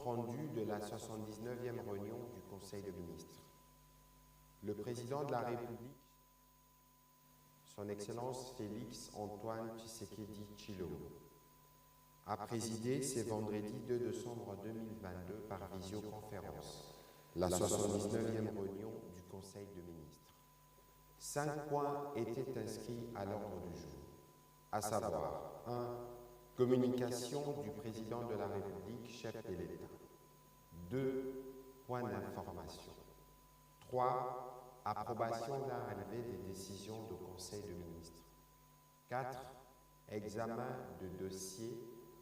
rendu de la 79e réunion du Conseil des ministres. Le président de la République, son Excellence Félix Antoine Tshisekedi Tshilombo, a présidé ce vendredi 2 décembre 2022 par visioconférence la 79e réunion du Conseil des ministres. 5 points étaient inscrits à l'ordre du jour, à savoir 1. Communication du président de la République, chef de l'État. 2. Points d'information. 3. Approbation d'un relevé des décisions du Conseil des ministres. 4. Examen de dossiers.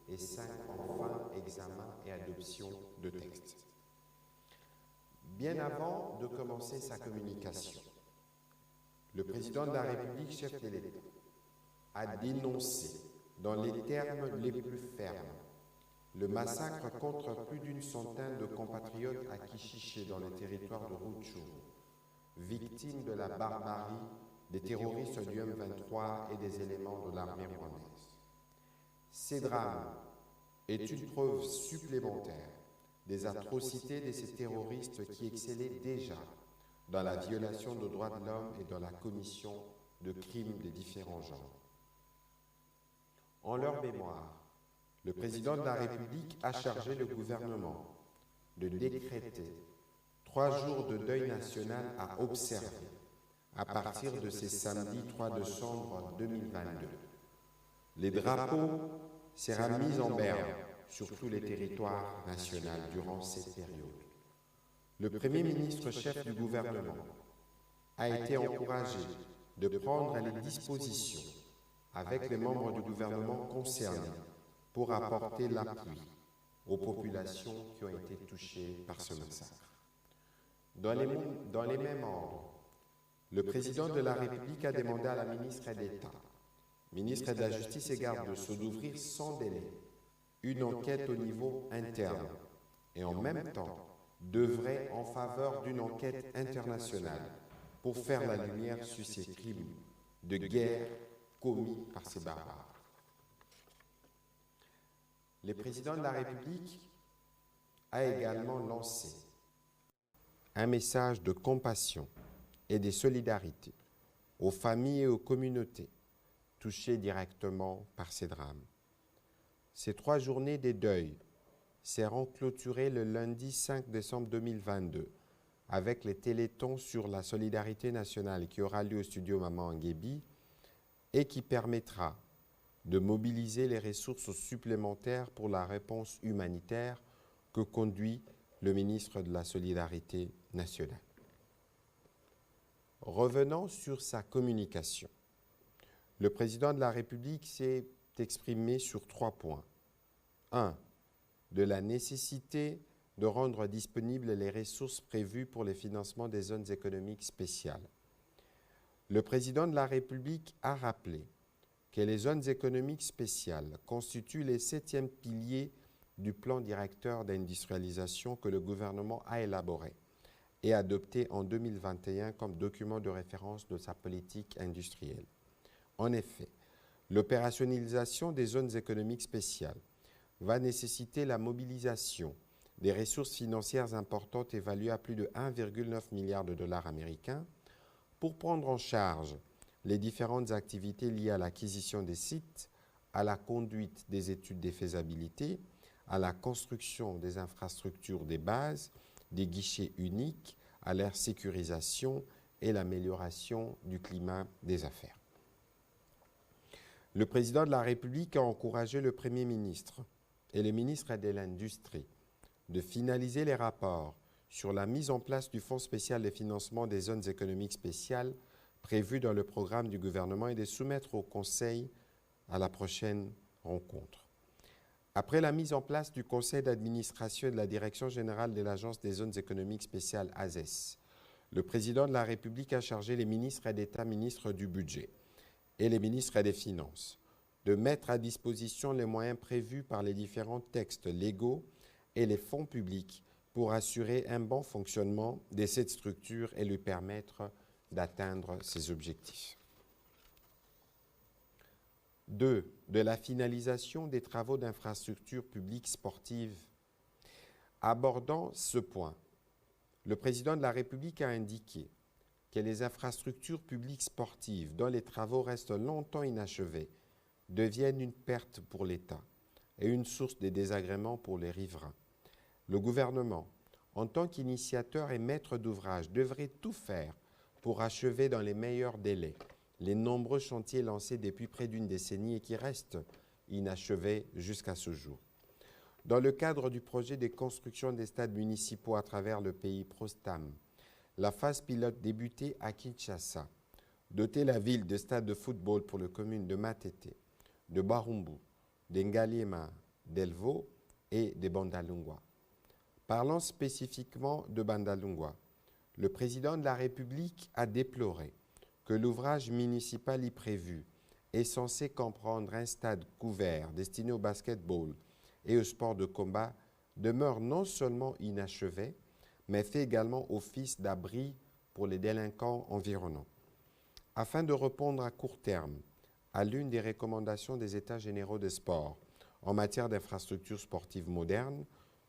Et 5. Enfin, examen et adoption de textes. Bien avant de commencer sa communication, le président de la République, chef de l'État, a dénoncé dans les termes les plus fermes le massacre contre plus d'une centaine de compatriotes à Kichiché dans le territoire de Rutshuru, victimes de la barbarie des terroristes du M23 et des éléments de l'armée rwandaise. Ces drames est une preuve supplémentaire des atrocités de ces terroristes qui excellaient déjà dans la violation des droits de l'homme et dans la commission de crimes de différents genres. En leur mémoire, le président de la République a chargé le gouvernement de décréter 3 jours de deuil national à observer à partir de ce samedi 3 décembre 2022. Les drapeaux seront mis en berne sur tous les territoires nationaux durant cette période. Le Premier ministre chef du gouvernement a été encouragé de prendre les dispositions avec les membres du gouvernement concernés pour apporter l'appui aux populations qui ont été touchées par ce massacre. Dans les mêmes ordres, le président de la République a demandé à la ministre d'État, ministre de la Justice et garde de Sceaux, d'ouvrir sans délai une enquête au niveau interne et en même temps d'œuvrer en faveur d'une enquête internationale pour faire la lumière sur ces crimes de guerre commis par ces barbares. Le président de la République a également lancé un message de compassion et de solidarité aux familles et aux communautés touchées directement par ces drames. Ces 3 journées de deuil seront clôturées le lundi 5 décembre 2022 avec les télétons sur la solidarité nationale qui aura lieu au studio Maman Nguébi et qui permettra de mobiliser les ressources supplémentaires pour la réponse humanitaire que conduit le ministre de la Solidarité nationale. Revenons sur sa communication. Le président de la République s'est exprimé sur 3 points. 1. De la nécessité de rendre disponibles les ressources prévues pour le financement des zones économiques spéciales. Le président de la République a rappelé que les zones économiques spéciales constituent les 7e piliers du plan directeur d'industrialisation que le gouvernement a élaboré et adopté en 2021 comme document de référence de sa politique industrielle. En effet, l'opérationnalisation des zones économiques spéciales va nécessiter la mobilisation des ressources financières importantes évaluées à plus de 1,9 milliard de dollars américains pour prendre en charge les différentes activités liées à l'acquisition des sites, à la conduite des études de faisabilité, à la construction des infrastructures des bases, des guichets uniques, à leur sécurisation et l'amélioration du climat des affaires. Le président de la République a encouragé le Premier ministre et le ministre de l'Industrie de finaliser les rapports sur la mise en place du Fonds spécial de financement des zones économiques spéciales prévu dans le programme du gouvernement et de soumettre au Conseil à la prochaine rencontre. Après la mise en place du Conseil d'administration et de la Direction générale de l'Agence des zones économiques spéciales AZES, le président de la République a chargé les ministres d'État, ministres du Budget et les ministres des Finances de mettre à disposition les moyens prévus par les différents textes légaux et les fonds publics pour assurer un bon fonctionnement de cette structure et lui permettre d'atteindre ses objectifs. 2. De la finalisation des travaux d'infrastructures publiques sportives Abordant ce point, le président de la République a indiqué que les infrastructures publiques sportives, dont les travaux restent longtemps inachevés, deviennent une perte pour l'État et une source de désagréments pour les riverains. Le gouvernement, en tant qu'initiateur et maître d'ouvrage, devrait tout faire pour achever dans les meilleurs délais les nombreux chantiers lancés depuis près d'une décennie et qui restent inachevés jusqu'à ce jour. Dans le cadre du projet de construction des stades municipaux à travers le pays Prostam, la phase pilote débutée à Kinshasa, doter la ville de stades de football pour les communes de Matete, de Barumbu, d'Engaliema, d'Elvo et de Bandalungwa. Parlant spécifiquement de Bandalungwa, le président de la République a déploré que l'ouvrage municipal y prévu est censé comprendre un stade couvert destiné au basketball et au sport de combat demeure non seulement inachevé, mais fait également office d'abri pour les délinquants environnants. Afin de répondre à court terme à l'une des recommandations des États généraux des sports en matière d'infrastructures sportives modernes,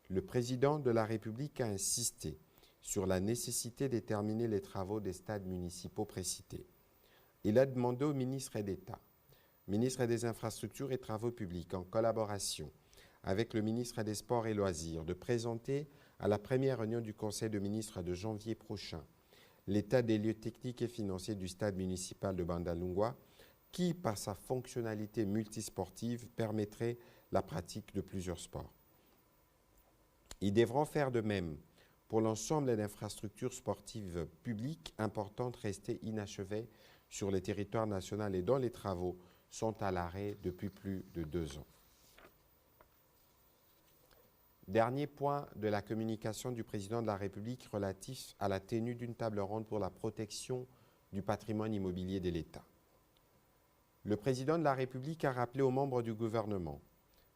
le président de la République a insisté sur la nécessité de terminer les travaux des stades municipaux précités. Il a demandé au ministre d'État, ministre des Infrastructures et Travaux publics, en collaboration avec le ministre des Sports et Loisirs, de présenter à la première réunion du Conseil de ministres de janvier prochain l'état des lieux techniques et financiers du stade municipal de Bandalungwa, qui, par sa fonctionnalité multisportive, permettrait la pratique de plusieurs sports. Ils devront faire de même pour l'ensemble des infrastructures sportives publiques importantes restées inachevées sur le territoire national et dont les travaux sont à l'arrêt depuis plus de 2 ans. Dernier point de la communication du président de la République relatif à la tenue d'une table ronde pour la protection du patrimoine immobilier de l'État. Le président de la République a rappelé aux membres du gouvernement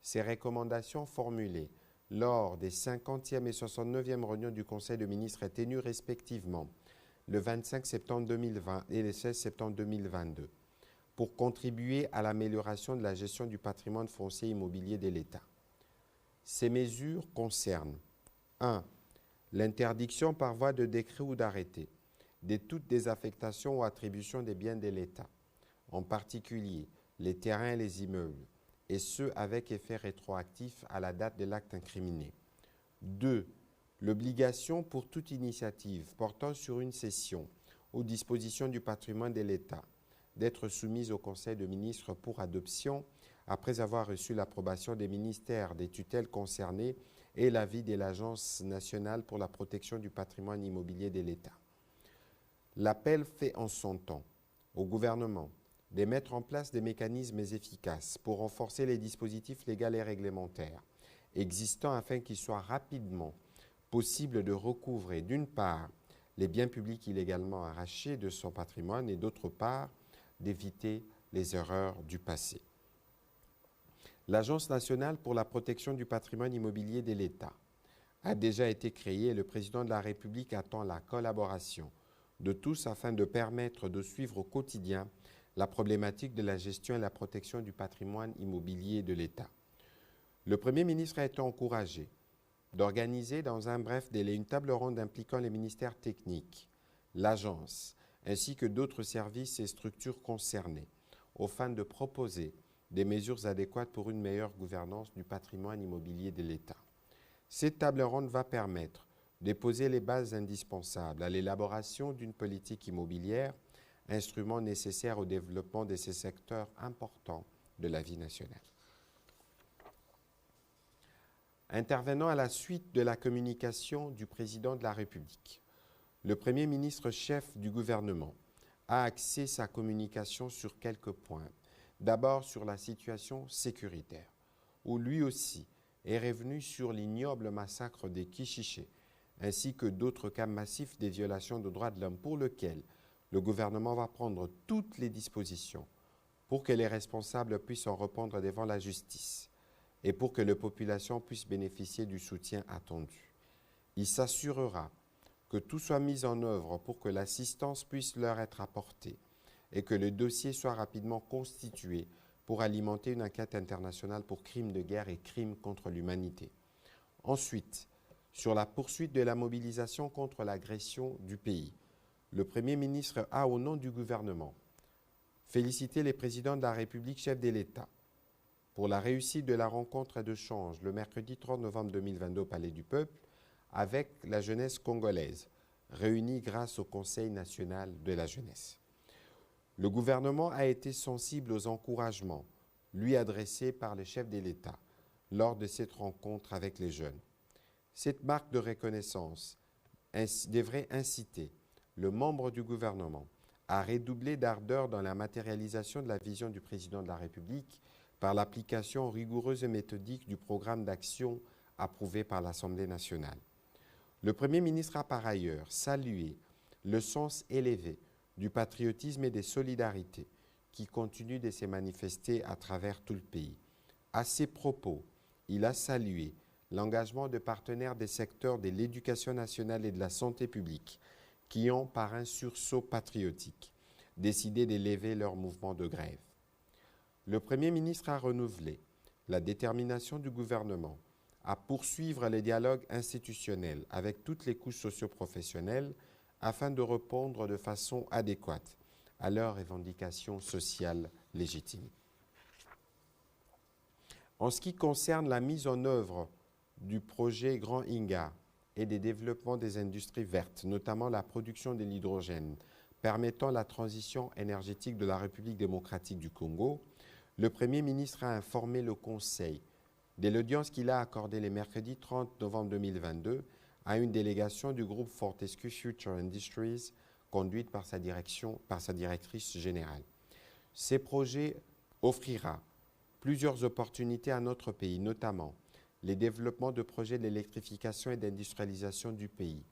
ses recommandations formulées lors des 50e et 69e réunions du Conseil de ministres tenues respectivement le 25 septembre 2020 et le 16 septembre 2022 pour contribuer à l'amélioration de la gestion du patrimoine foncier immobilier de l'État. Ces mesures concernent 1. L'interdiction par voie de décret ou d'arrêté de toute désaffectation ou attribution des biens de l'État, en particulier les terrains et les immeubles, et ce avec effet rétroactif à la date de l'acte incriminé. 2. L'obligation pour toute initiative portant sur une cession ou disposition du patrimoine de l'État d'être soumise au Conseil de ministres pour adoption après avoir reçu l'approbation des ministères des tutelles concernées et l'avis de l'Agence nationale pour la protection du patrimoine immobilier de l'État. L'appel fait en son temps au gouvernement de mettre en place des mécanismes efficaces pour renforcer les dispositifs légaux et réglementaires existants afin qu'il soit rapidement possible de recouvrer d'une part les biens publics illégalement arrachés de son patrimoine et d'autre part d'éviter les erreurs du passé. L'Agence nationale pour la protection du patrimoine immobilier de l'État a déjà été créée et le président de la République attend la collaboration de tous afin de permettre de suivre au quotidien la problématique de la gestion et la protection du patrimoine immobilier de l'État. Le Premier ministre a été encouragé d'organiser dans un bref délai une table ronde impliquant les ministères techniques, l'agence, ainsi que d'autres services et structures concernées, aux fins de proposer des mesures adéquates pour une meilleure gouvernance du patrimoine immobilier de l'État. Cette table ronde va permettre de poser les bases indispensables à l'élaboration d'une politique immobilière, instrument nécessaire au développement de ces secteurs importants de la vie nationale. Intervenant à la suite de la communication du président de la République, le Premier ministre chef du gouvernement a axé sa communication sur quelques points. D'abord sur la situation sécuritaire, où lui aussi est revenu sur l'ignoble massacre des Kishiché, ainsi que d'autres cas massifs des violations de droits de l'homme pour lesquels le gouvernement va prendre toutes les dispositions pour que les responsables puissent en répondre devant la justice et pour que les populations puissent bénéficier du soutien attendu. Il s'assurera que tout soit mis en œuvre pour que l'assistance puisse leur être apportée et que le dossier soit rapidement constitué pour alimenter une enquête internationale pour crimes de guerre et crimes contre l'humanité. Ensuite, sur la poursuite de la mobilisation contre l'agression du pays. Le Premier ministre a, au nom du gouvernement, félicité les présidents de la République, chefs de l'État, pour la réussite de la rencontre de change le mercredi 30 novembre 2022 au Palais du Peuple avec la jeunesse congolaise, réunie grâce au Conseil national de la jeunesse. Le gouvernement a été sensible aux encouragements lui adressés par les chefs de l'État lors de cette rencontre avec les jeunes. Cette marque de reconnaissance devrait inciter le membre du gouvernement à redoubler d'ardeur dans la matérialisation de la vision du président de la République par l'application rigoureuse et méthodique du programme d'action approuvé par l'Assemblée nationale. Le Premier ministre a par ailleurs salué le sens élevé du patriotisme et des solidarités qui continuent de se manifester à travers tout le pays. À ces propos, il a salué l'engagement de partenaires des secteurs de l'éducation nationale et de la santé publique qui ont, par un sursaut patriotique, décidé d'élever leur mouvement de grève. Le Premier ministre a renouvelé la détermination du gouvernement à poursuivre les dialogues institutionnels avec toutes les couches socio-professionnelles afin de répondre de façon adéquate à leurs revendications sociales légitimes. En ce qui concerne la mise en œuvre du projet Grand Inga et des développements des industries vertes, notamment la production de l'hydrogène, permettant la transition énergétique de la République démocratique du Congo, le Premier ministre a informé le Conseil de l'audience qu'il a accordée le mercredi 30 novembre 2022 à une délégation du groupe Fortescue Future Industries, conduite par sa directrice générale. Ces projets offrira plusieurs opportunités à notre pays, notamment les développements de projets d'électrification et d'industrialisation du pays,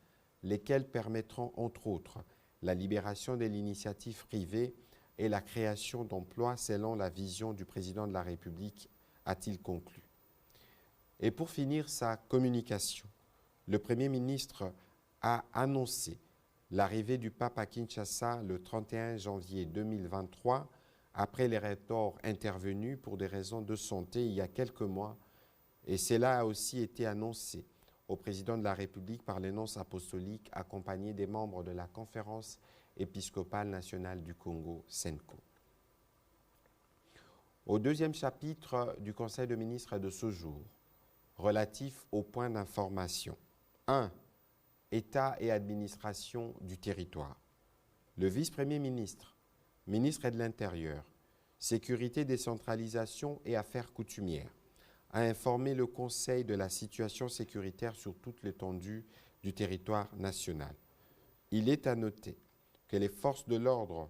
lesquels permettront, entre autres, la libération de l'initiative privée et la création d'emplois selon la vision du président de la République, a-t-il conclu. Et pour finir sa communication, le Premier ministre a annoncé l'arrivée du pape à Kinshasa le 31 janvier 2023, après les retards intervenus pour des raisons de santé il y a quelques mois, et cela a aussi été annoncé au président de la République par les nonces apostoliques accompagnés des membres de la Conférence épiscopale nationale du Congo, SENCO. Au deuxième chapitre du Conseil de ministres de ce jour, relatif aux points d'information. 1. État et administration du territoire. Le vice-premier ministre, ministre de l'Intérieur, Sécurité, décentralisation et affaires coutumières, a informé le Conseil de la situation sécuritaire sur toute l'étendue du territoire national. Il est à noter que les forces de l'ordre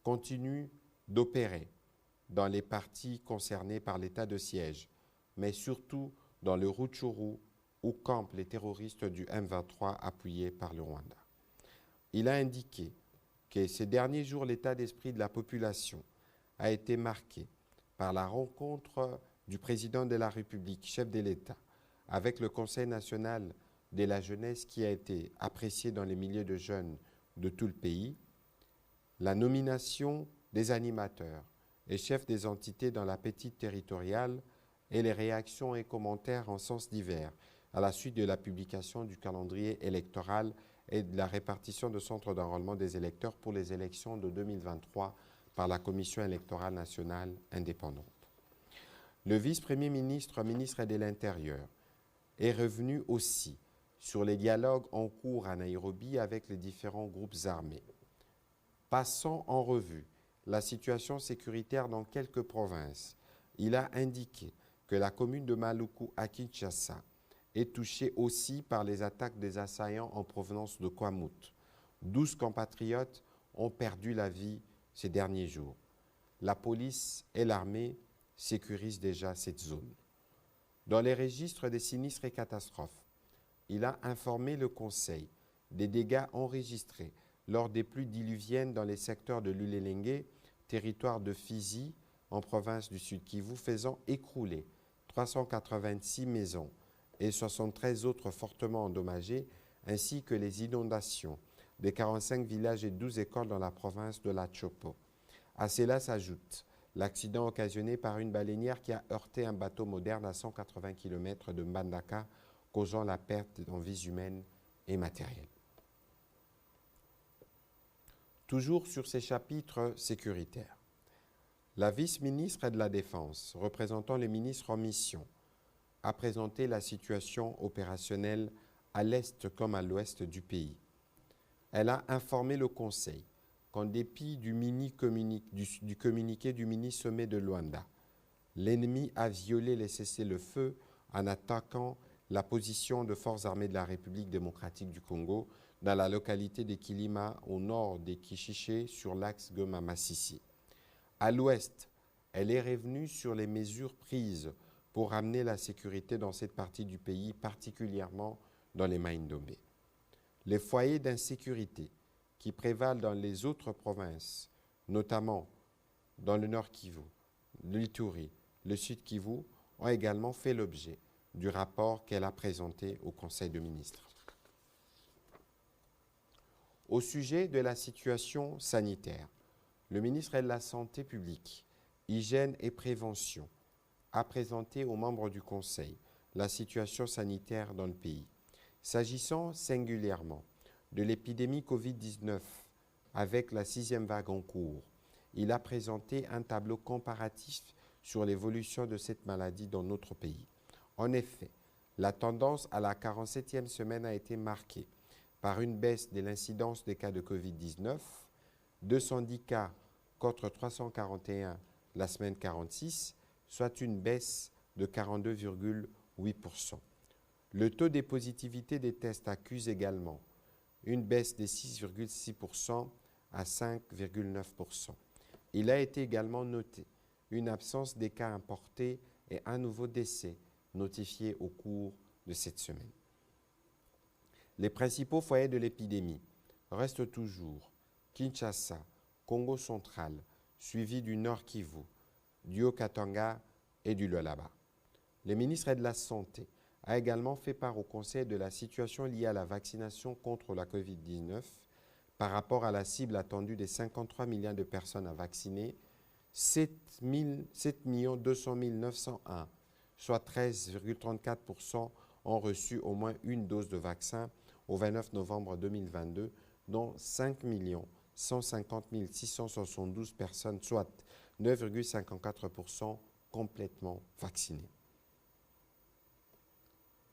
continuent d'opérer dans les parties concernées par l'état de siège, mais surtout dans le Rutshuru où campent les terroristes du M23 appuyés par le Rwanda. Il a indiqué que ces derniers jours, l'état d'esprit de la population a été marqué par la rencontre du président de la République, chef de l'État, avec le Conseil national de la jeunesse qui a été apprécié dans les milliers de jeunes de tout le pays, la nomination des animateurs et chefs des entités dans la petite territoriale et les réactions et commentaires en sens divers à la suite de la publication du calendrier électoral et de la répartition de centres d'enrôlement des électeurs pour les élections de 2023 par la Commission électorale nationale indépendante. Le vice-premier ministre, ministre de l'Intérieur, est revenu aussi sur les dialogues en cours à Nairobi avec les différents groupes armés. Passant en revue la situation sécuritaire dans quelques provinces, il a indiqué que la commune de Maluku à Kinshasa est touchée aussi par les attaques des assaillants en provenance de Kwamouth. 12 compatriotes ont perdu la vie ces derniers jours. La police et l'armée sécurisent déjà cette zone. Dans les registres des sinistres et catastrophes, il a informé le Conseil des dégâts enregistrés lors des pluies diluviennes dans les secteurs de l'Ulelenge, territoire de Fizi, en province du Sud Kivu, faisant écrouler 386 maisons et 73 autres fortement endommagées, ainsi que les inondations de 45 villages et 12 écoles dans la province de la Chopo. À cela s'ajoute l'accident occasionné par une baleinière qui a heurté un bateau moderne à 180 km de Mbandaka, causant la perte en vies humaines et matérielles. Toujours sur ces chapitres sécuritaires, la vice-ministre de la Défense, représentant les ministres en mission, a présenté la situation opérationnelle à l'est comme à l'ouest du pays. Elle a informé le Conseil qu'en dépit du communiqué du mini-sommet de Luanda, l'ennemi a violé les cessez-le-feu en attaquant la position de forces armées de la République démocratique du Congo dans la localité de Kilima au nord des Kishiché sur l'axe Goma-Massissi. À l'ouest, elle est revenue sur les mesures prises pour ramener la sécurité dans cette partie du pays, particulièrement dans les Mai-Ndombe. Les foyers d'insécurité qui prévalent dans les autres provinces, notamment dans le Nord Kivu, l'Ituri, le Sud Kivu, ont également fait l'objet du rapport qu'elle a présenté au Conseil des ministres. Au sujet de la situation sanitaire, le ministre de la Santé publique, Hygiène et Prévention a présenté aux membres du Conseil la situation sanitaire dans le pays. S'agissant singulièrement de l'épidémie COVID-19 avec la 6e vague en cours, il a présenté un tableau comparatif sur l'évolution de cette maladie dans notre pays. En effet, la tendance à la 47e semaine a été marquée par une baisse de l'incidence des cas de COVID-19, 210 cas contre 341 la semaine 46, soit une baisse de 42,8%. Le taux de positivité des tests accuse également une baisse de 6,6% à 5,9%. Il a été également noté une absence des cas importés et un nouveau décès notifié au cours de cette semaine. Les principaux foyers de l'épidémie restent toujours Kinshasa, Congo central, suivi du Nord Kivu, du Haut-Katanga et du Lualaba. Le ministre de la Santé a également fait part au Conseil de la situation liée à la vaccination contre la COVID-19 par rapport à la cible attendue des 53 millions de personnes à vacciner. 7 200 901, soit 13,34%, ont reçu au moins une dose de vaccin au 29 novembre 2022, dont 5 150 672 personnes, soit 9,54%, complètement vaccinées.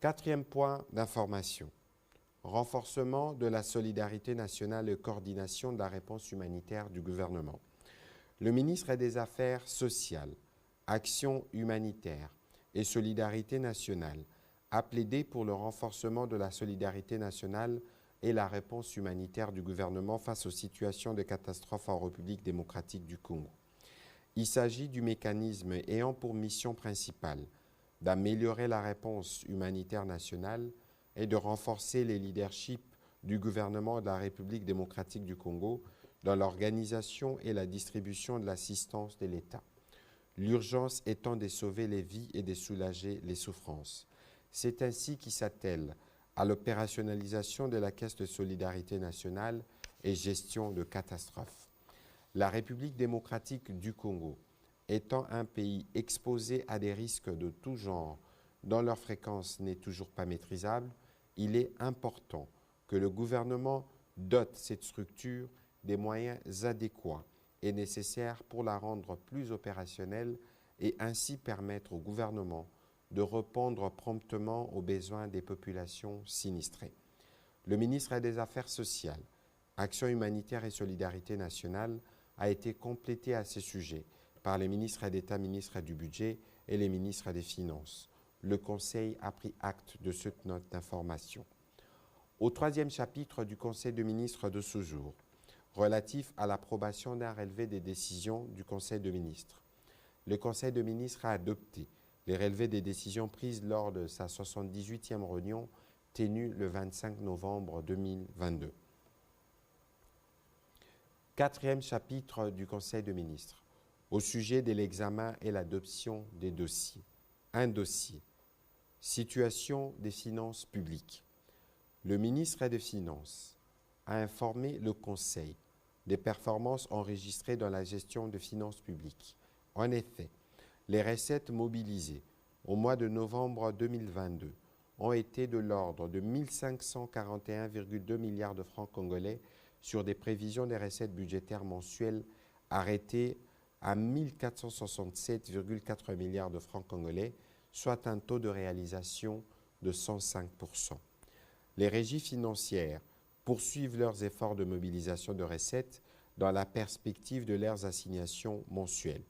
Quatrième point d'information, renforcement de la solidarité nationale et coordination de la réponse humanitaire du gouvernement. Le ministre des Affaires sociales, Action humanitaire et solidarité nationale a plaidé pour le renforcement de la solidarité nationale et la réponse humanitaire du gouvernement face aux situations de catastrophe en République démocratique du Congo. Il s'agit du mécanisme ayant pour mission principale d'améliorer la réponse humanitaire nationale et de renforcer les leaderships du gouvernement de la République démocratique du Congo dans l'organisation et la distribution de l'assistance de l'État. L'urgence étant de sauver les vies et de soulager les souffrances. C'est ainsi qu'il s'attelle à l'opérationnalisation de la Caisse de solidarité nationale et gestion de catastrophes. La République démocratique du Congo, étant un pays exposé à des risques de tout genre dont leur fréquence n'est toujours pas maîtrisable, il est important que le gouvernement dote cette structure des moyens adéquats et nécessaires pour la rendre plus opérationnelle et ainsi permettre au gouvernement de répondre promptement aux besoins des populations sinistrées. Le ministre des Affaires sociales, Action humanitaire et solidarité nationale a été complété à ce sujet par les ministres d'État, ministres du Budget et les ministres des Finances. Le Conseil a pris acte de cette note d'information. Au troisième chapitre du Conseil des ministres de ce jour, relatif à l'approbation d'un relevé des décisions du Conseil des ministres, le Conseil des ministres a adopté les relevés des décisions prises lors de sa 78e réunion tenue le 25 novembre 2022. Quatrième chapitre du Conseil des ministres, au sujet de l'examen et l'adoption des dossiers. Un dossier, situation des finances publiques. Le ministre des Finances a informé le Conseil des performances enregistrées dans la gestion des finances publiques. En effet, les recettes mobilisées au mois de novembre 2022 ont été de l'ordre de 1 541,2 milliards de francs congolais sur des prévisions des recettes budgétaires mensuelles arrêtées à 1 467,4 milliards de francs congolais, soit un taux de réalisation de 105%. Les régies financières poursuivent leurs efforts de mobilisation de recettes dans la perspective de leurs assignations mensuelles.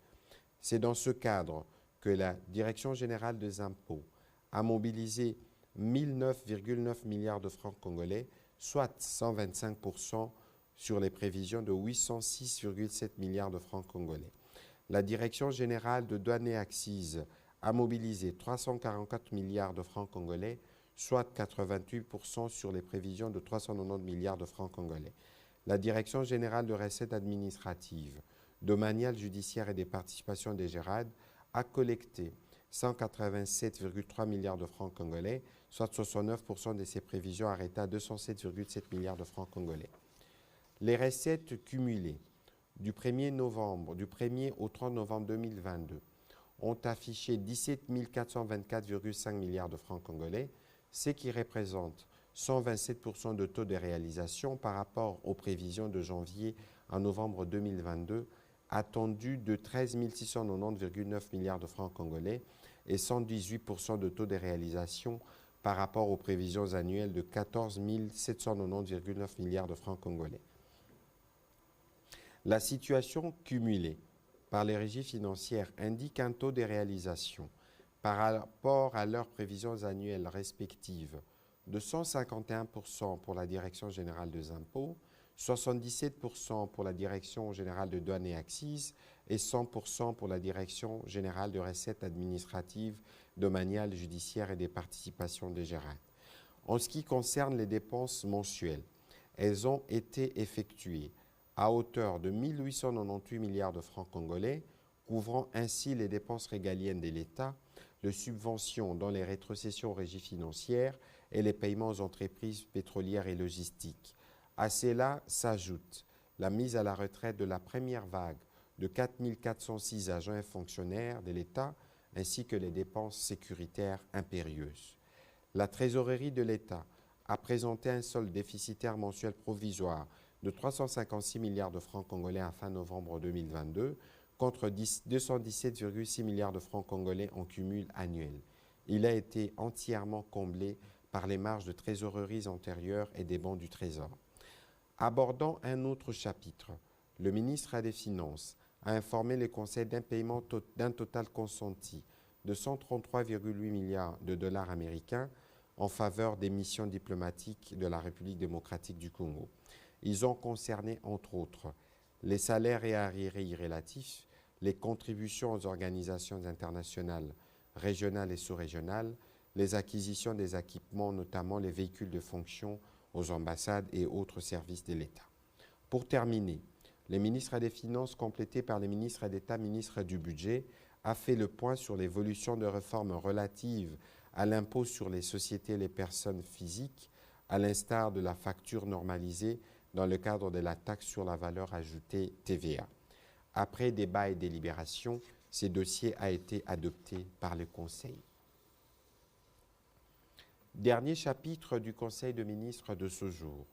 C'est dans ce cadre que la Direction générale des impôts a mobilisé 1009,9 milliards de francs congolais, soit 125% sur les prévisions de 806,7 milliards de francs congolais. La Direction générale de douane et accises a mobilisé 344 milliards de francs congolais, soit 88% sur les prévisions de 390 milliards de francs congolais. La Direction générale de recettes administratives, domaniales, judiciaires et des participations des GERAD a collecté 187,3 milliards de francs congolais, soit 69% de ses prévisions arrêtées à 207,7 milliards de francs congolais. Les recettes cumulées du 1er au 30 novembre 2022 ont affiché 17 424,5 milliards de francs congolais, ce qui représente 127% de taux de réalisation par rapport aux prévisions de janvier à novembre 2022, attendues de 13 690,9 milliards de francs congolais et 118% de taux de réalisation par rapport aux prévisions annuelles de 14 790,9 milliards de francs congolais. La situation cumulée par les régies financières indique un taux de réalisation par rapport à leurs prévisions annuelles respectives de 151% pour la Direction générale des impôts, 77% pour la Direction générale de douane et accises et 100% pour la Direction générale de recettes administratives, domaniales, judiciaires et des participations des GERAD. En ce qui concerne les dépenses mensuelles, elles ont été effectuées à hauteur de 1 898 milliards de francs congolais, couvrant ainsi les dépenses régaliennes de l'État, de subventions dans les rétrocessions aux régies financières et les paiements aux entreprises pétrolières et logistiques. À cela s'ajoute la mise à la retraite de la première vague de 4 406 agents et fonctionnaires de l'État, ainsi que les dépenses sécuritaires impérieuses. La trésorerie de l'État a présenté un solde déficitaire mensuel provisoire de 356 milliards de francs congolais à fin novembre 2022, contre 217,6 milliards de francs congolais en cumul annuel. Il a été entièrement comblé par les marges de trésoreries antérieures et des bons du Trésor. Abordant un autre chapitre, le ministre des Finances a informé le Conseil d'un paiement d'un total consenti de 133,8 milliards de dollars américains en faveur des missions diplomatiques de la République démocratique du Congo. Ils ont concerné, entre autres, les salaires et arriérés relatifs, les contributions aux organisations internationales, régionales et sous-régionales, les acquisitions des équipements, notamment les véhicules de fonction aux ambassades et autres services de l'État. Pour terminer, le ministre des Finances, complété par les ministres d'État, ministres du Budget, a fait le point sur l'évolution de réformes relatives à l'impôt sur les sociétés et les personnes physiques, à l'instar de la facture normalisée dans le cadre de la taxe sur la valeur ajoutée TVA. Après débat et délibération, ce dossier a été adopté par le Conseil. Dernier chapitre du Conseil des ministres de ce jour,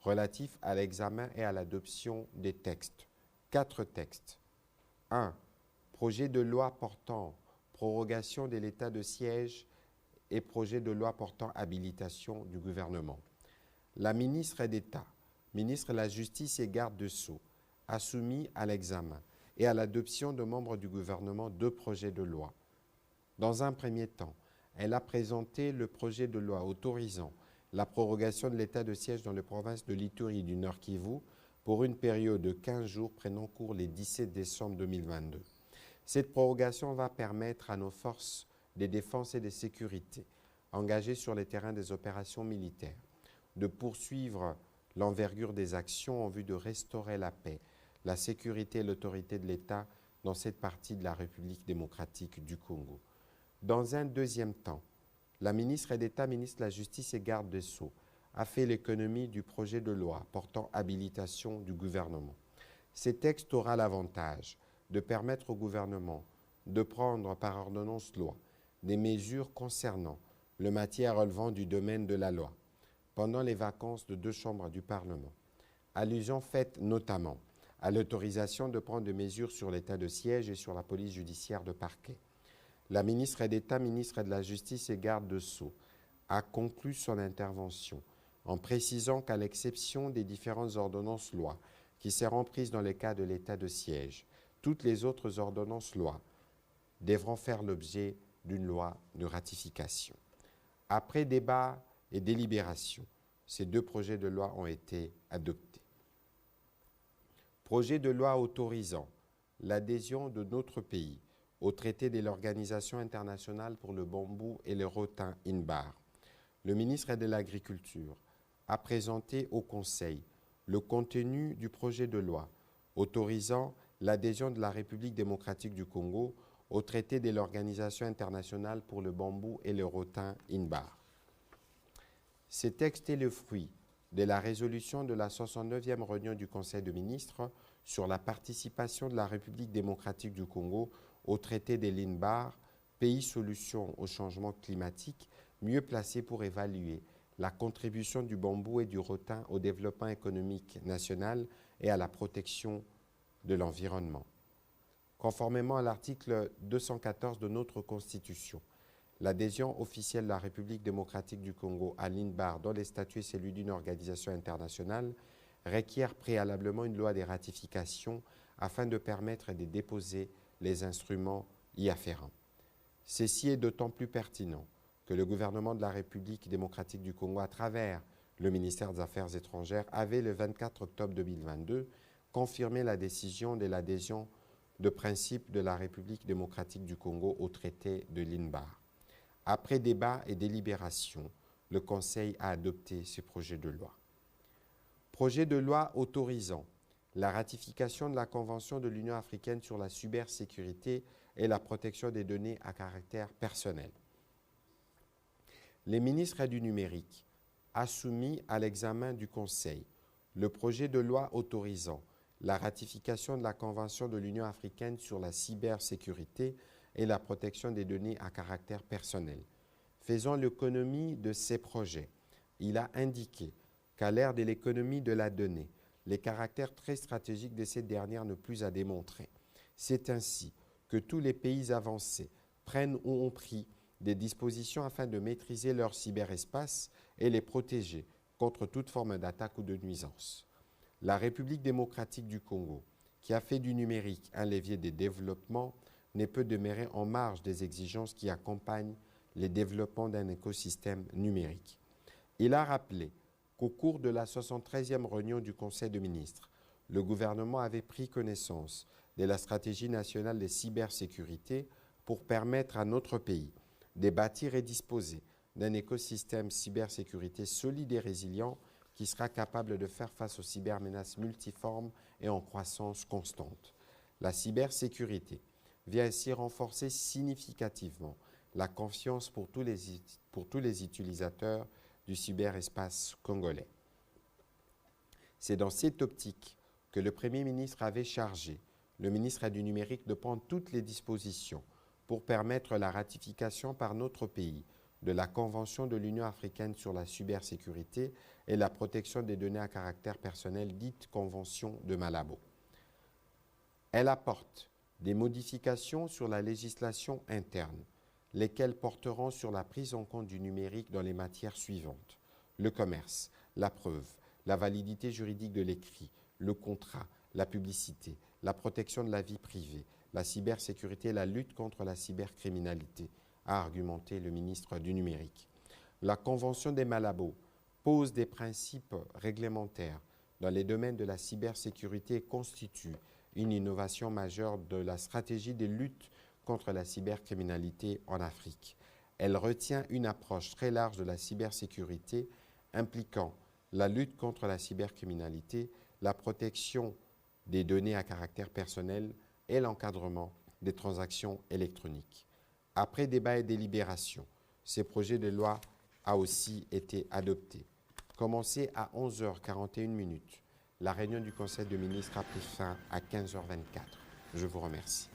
relatif à l'examen et à l'adoption des textes. 4 textes. 1. Projet de loi portant prorogation de l'état de siège et projet de loi portant habilitation du gouvernement. La ministre d'État, ministre de la Justice et garde des Sceaux, a soumis à l'examen et à l'adoption de membres du gouvernement 2 projets de loi. Dans un premier temps, elle a présenté le projet de loi autorisant la prorogation de l'état de siège dans les provinces de l'Ituri et du Nord Kivu pour une période de 15 jours prenant cours les 17 décembre 2022. Cette prorogation va permettre à nos forces de défense et de sécurité engagées sur le terrain des opérations militaires de poursuivre l'envergure des actions en vue de restaurer la paix, la sécurité et l'autorité de l'État dans cette partie de la République démocratique du Congo. Dans un deuxième temps, la ministre d'État, ministre de la Justice et garde des Sceaux a fait l'économie du projet de loi portant habilitation du gouvernement. Ce texte aura l'avantage de permettre au gouvernement de prendre par ordonnance loi des mesures concernant le matière relevant du domaine de la loi, pendant les vacances de 2 chambres du Parlement. Allusion faite notamment à l'autorisation de prendre des mesures sur l'état de siège et sur la police judiciaire de parquet. La ministre d'État, ministre de la Justice et garde de Sceaux a conclu son intervention en précisant qu'à l'exception des différentes ordonnances-lois qui seront prises dans le cas de l'état de siège, toutes les autres ordonnances-lois devront faire l'objet d'une loi de ratification. Après débat et délibération, ces 2 projets de loi ont été adoptés. Projet de loi autorisant l'adhésion de notre pays au traité de l'Organisation internationale pour le bambou et le rotin INBAR. Le ministre de l'Agriculture a présenté au Conseil le contenu du projet de loi autorisant l'adhésion de la République démocratique du Congo au traité de l'Organisation internationale pour le bambou et le rotin INBAR. Ce texte est le fruit de la résolution de la 69e réunion du Conseil des ministres sur la participation de la République démocratique du Congo au traité de l'INBAR, pays solution au changement climatique, mieux placé pour évaluer la contribution du bambou et du rotin au développement économique national et à la protection de l'environnement. Conformément à l'article 214 de notre Constitution, l'adhésion officielle de la République démocratique du Congo à l'INBAR, dont les statuts et celui d'une organisation internationale, requiert préalablement une loi de ratification afin de permettre de déposer les instruments y afférents. Ceci est d'autant plus pertinent que le gouvernement de la République démocratique du Congo, à travers le ministère des Affaires étrangères, avait le 24 octobre 2022 confirmé la décision de l'adhésion de principe de la République démocratique du Congo au traité de l'INBAR. Après débat et délibération, le Conseil a adopté ce projet de loi. Projet de loi autorisant la ratification de la Convention de l'Union africaine sur la cybersécurité et la protection des données à caractère personnel. Les ministres du numérique a soumis à l'examen du Conseil le projet de loi autorisant la ratification de la Convention de l'Union africaine sur la cybersécurité et la protection des données à caractère personnel. Faisant l'économie de ces projets, il a indiqué qu'à l'ère de l'économie de la donnée, les caractères très stratégiques de cette dernière ne plus à démontrer. C'est ainsi que tous les pays avancés prennent ou ont pris des dispositions afin de maîtriser leur cyberespace et les protéger contre toute forme d'attaque ou de nuisance. La République démocratique du Congo, qui a fait du numérique un levier de développement, ne peut demeurer en marge des exigences qui accompagnent le développement d'un écosystème numérique. Il a rappelé qu'au cours de la 73e réunion du Conseil des ministres, le gouvernement avait pris connaissance de la stratégie nationale de cybersécurité pour permettre à notre pays de bâtir et disposer d'un écosystème cybersécurité solide et résilient qui sera capable de faire face aux cybermenaces multiformes et en croissance constante. La cybersécurité vient ainsi renforcer significativement la confiance pour tous les utilisateurs du cyberespace congolais. C'est dans cette optique que le Premier ministre avait chargé le ministre du Numérique de prendre toutes les dispositions pour permettre la ratification par notre pays de la Convention de l'Union africaine sur la cybersécurité et la protection des données à caractère personnel, dite Convention de Malabo. Elle apporte des modifications sur la législation interne, lesquelles porteront sur la prise en compte du numérique dans les matières suivantes: le commerce, la preuve, la validité juridique de l'écrit, le contrat, la publicité, la protection de la vie privée, la cybersécurité et la lutte contre la cybercriminalité, a argumenté le ministre du Numérique. La Convention des Malabo pose des principes réglementaires dans les domaines de la cybersécurité et constitue une innovation majeure de la stratégie de lutte contre la cybercriminalité en Afrique. Elle retient une approche très large de la cybersécurité impliquant la lutte contre la cybercriminalité, la protection des données à caractère personnel et l'encadrement des transactions électroniques. Après débat et délibération, ce projet de loi a aussi été adopté. Commencé à 11h41, la réunion du Conseil des ministres a pris fin à 15h24. Je vous remercie.